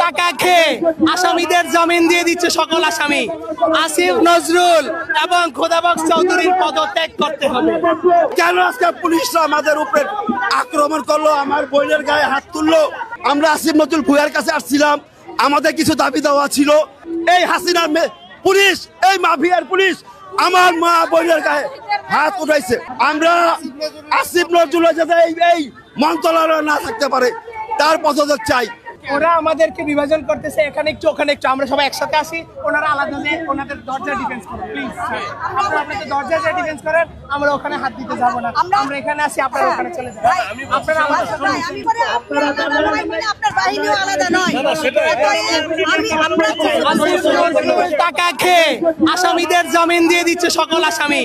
টাকা খেয়ে আসামিদের জামিন দিয়ে দিচ্ছে সকল আসামি। আসিফ নজরুল এবং খোদাবক্স চৌধুরীর পদত্যাগ করতে হবে। কেন আজকে পুলিশরা আমাদের উপরে আক্রমণ করলো, আমার বোনের গায়ে হাত তুললো? আমরা আসিফ নজরুল ভূঁইয়ার কাছে আসছিলাম, আমাদের কিছু দাবি দেওয়া ছিল। এই হাসিনার পুলিশ, এই মাফিয়ার পুলিশ আমার মা বোনের গায়ে হাত উঠাইছে। আমরা আসিফ নজরুল যাতে এই মন্ত্রণালয় না থাকতে পারে তার পদত্যাগ চাই। ওরা আমাদেরকে বিভাজন করতেছে, এখানে একটু ওখানে একটু, আমরা সবাই একসাথে আসি, ওনারা আলাদা ওনাদের দরজা ডিফেন্স করেন। প্লিজ আপনারা আপনাদের দরজা ডিফেন্স করেন, আমরা ওখানে হাত দিতে যাব না। আমরা এখানে আসি, আপনারা ওখানে চলে যান। আপনারা আমাদের সাথে টাকা খেয়ে আসামিদের জামিন দিয়ে দিচ্ছে সকল আসামি।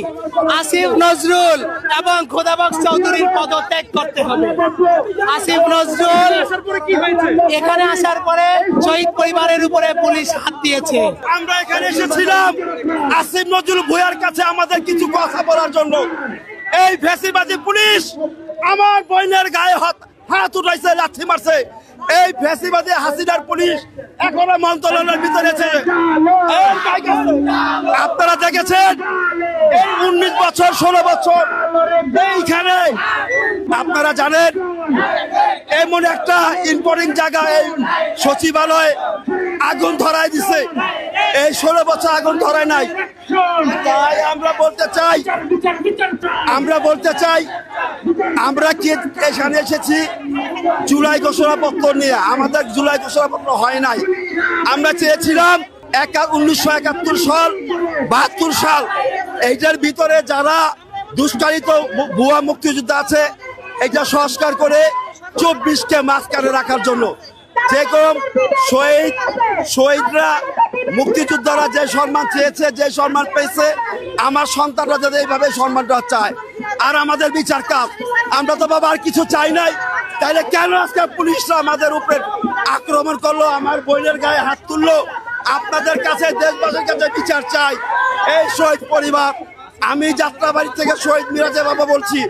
আসিফ নজরুল এবং খোদাবক্স চৌধুরীর পদত্যাগ করতে হবে। আসিফ নজরুল এখানে আসার পরে শহীদ পরিবারের উপরে পুলিশ হাত দিয়েছে। আমরা এখানে এসেছিলাম আসিফ নজরুল ভূঁইয়ার কাছে আমাদের কিছু কথা বলার জন্য। এই ফ্যাসিবাদী পুলিশ আমার বোনের গায়ে হাত উঠাইছে, লাঠি মারছে। এই ফ্যাসিবাদী হাসিনার পুলিশ এখনো মন্ত্রণালয়ের ভিতরে আছে। আপনারা দেখেছেন 19 বছর 16 বছর এইখানে, আপনারা জানেন এমন একটা ইম্পর্টেন্ট জায়গা, এই সচিবালয়ে আগুন ধরায় দিছে। এই 16 বছর আগুন ধরায় নাই। তাই আমরা বলতে চাই আমরা কি এখানে এসেছি জুলাই ঘোষণাপত্র নিয়ে। আমাদের জুলাই ঘোষণাপত্র হয় নাই। আমরা চেয়েছিলাম 1971 সাল 72 সাল এইটার ভিতরে যারা দুষ্কারিত ভুয়া মুক্তিযোদ্ধা আছে এটা সংস্কার করে 24কে মাঝখানে রাখার জন্য। যেরকম শহীদরা মুক্তিযোদ্ধারা যে সম্মান চেয়েছে, যে সম্মান পেয়েছে, আমার সন্তানরা যাতে এইভাবে সম্মানটা চায়। আর আমাদের বিচার কাজ, আমরা তো বাবা আর কিছু চাই নাই। তাইলে কেন আজকে পুলিশরা আমাদের উপরে আক্রমণ করলো, আমার বোনের গায়ে হাত তুললো? আপনাদের কাছে, দেশবাসীর কাছে বিচার চাই। এই শহীদ পরিবার, আমি যাত্রাবাড়ি থেকে শহীদ মিরাজে বাবা বলছি,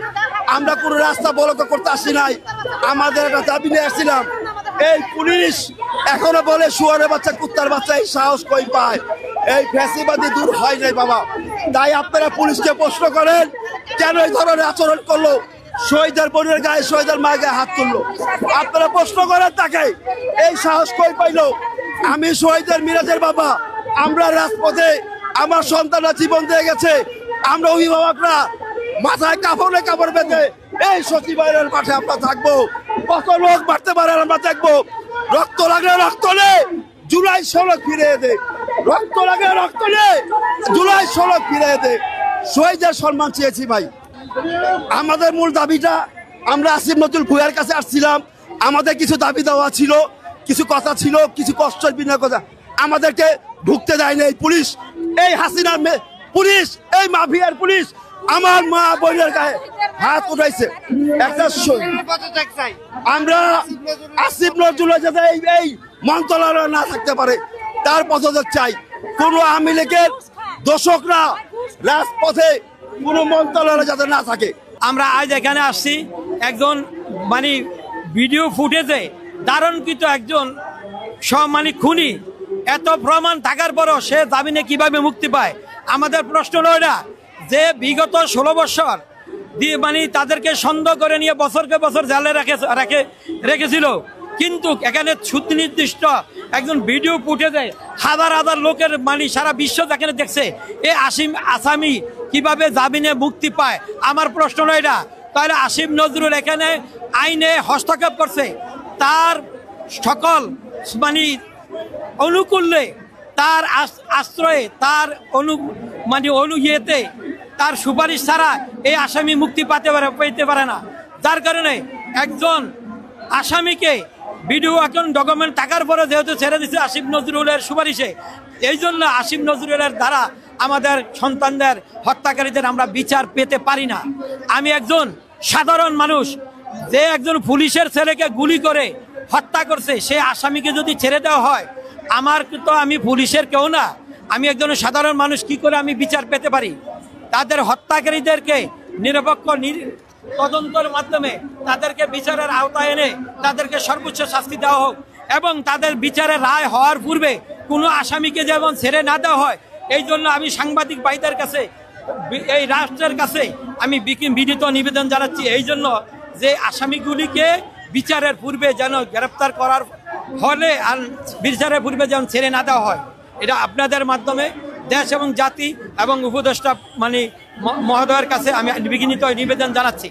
আমরা কোনো রাস্তা বলক করতে আসি নাই, আমাদের একটা দাবি নিয়ে আসছিলাম। এই পুলিশ এখনো বলে শুয়ারের বাচ্চা কুত্তার বাচ্চা, এই সাহস কই পায়? এই ফ্যাসিবাদী দূর হয় নাই বাবা। তাই আপনারা পুলিশকে প্রশ্ন করেন কেন এই ধরনের আচরণ করলো, শহীদের বোনের গায়ে, শহীদের মায়ের গায়ে হাত তুললো। আপনারা প্রশ্ন করেন তাকে এই সাহস কই পাইলো? আমি শহীদের মিরাজের বাবা, আমরা রাজপথে, আমার সন্তানরা জীবন দিয়ে গেছে, আমরা অভিভাবকরা মাথায় কাপড় বেঁধে এই সচিবালয়ের মাঠে আমরা থাকবো। কত লোক মারতে পারে আমরা দেখবো। রক্ত লাগলে রক্ত নে, জুলাই 16 ফিরে দে। রক্ত লাগলে রক্ত নে, জুলাই 16 ফিরে দে। শহীদের সম্মান চেয়েছি ভাই। আমাদের মূল দাবিটা, আমরা আসিফ নজরুল ভূঁইয়ার কাছে আসছিলাম, আমাদের কিছু দাবি দেওয়া ছিল, কিছু কথা ছিল, কিছু কষ্টের বিনা কথা। আমাদেরকে ঢুকতে দেয়নি এই পুলিশ, এই হাসিনার পুলিশ, এই মাফিয়ার পুলিশ আমার মা বোনের গায়ে হাত উঠাইছে। আমরা আসিফ নজরুল যাতে এই মন্ত্রণালয় না থাকতে পারে তার পদত্যাগ চাই। কোনো আওয়ামী লীগের দোষকরা রাজপথে কোনো মন্ত্রণালয় যাতে না থাকে। আমরা আজ এখানে আসছি একজন ভিডিও ফুটেজে ধারণকৃত একজন খুনি, এত প্রমাণ থাকার পরও সে জামিনে কিভাবে মুক্তি পায়? আমাদের প্রশ্ন হলো এটা যে বিগত 16 বছর দিয়ে তাদেরকে সন্দেহ করে নিয়ে বছরকে বছর জেলে রেখেছিল, কিন্তু এখানে সুনির্দিষ্ট একজন ভিডিও ফুটেজে হাজার হাজার লোকের সারা বিশ্ব যেখানে দেখছে এই আসামি কিভাবে জামিনে মুক্তি পায়। আমার প্রশ্ন হলো এটা, তাহলে আসিফ নজরুল এখানে আইনে হস্তক্ষেপ করছে, তার সকল অনুকূলে, তার আশ্রয়ে, তার অনুইয়েতে, তার সুপারিশ ছাড়া এই আসামি মুক্তি পেতে পারে না। যার কারণে একজন আসামিকে ভিডিও এখন ডকুমেন্ট থাকার পরে যেহেতু ছেড়ে দিচ্ছে আসিফ নজরুলের সুপারিশে, এই জন্য আসিফ নজরুলের দ্বারা আমাদের সন্তানদের হত্যাকারীদের আমরা বিচার পেতে পারি না। আমি একজন সাধারণ মানুষ, যে একজন পুলিশের ছেলেকে গুলি করে হত্যা করছে, সে আসামিকে যদি ছেড়ে দেওয়া হয়, আমি পুলিশের কেউ না, আমি একজন সাধারণ মানুষ, কি করে আমি বিচার পেতে পারি? তাদের হত্যাকারীদেরকে নিরপেক্ষ তদন্তের মাধ্যমে তাদেরকে বিচারের আওতায় এনে তাদেরকে সর্বোচ্চ শাস্তি দেওয়া হোক, এবং তাদের বিচারের রায় হওয়ার পূর্বে কোনো আসামিকে যেমন ছেড়ে না দেওয়া হয়। এই জন্য আমি সাংবাদিক ভাইদের কাছে, এই রাষ্ট্রের কাছে আমি বিনীত নিবেদন জানাচ্ছি, এই জন্য যে আসামিগুলিকে বিচারের পূর্বে যেন গ্রেপ্তার করার হলে আর বিচারের পূর্বে যেন ছেড়ে না দেওয়া হয়। এটা আপনাদের মাধ্যমে দেশ এবং জাতি এবং উপদেষ্টা মহোদয়ের কাছে আমি বিনীত নিবেদন জানাচ্ছি।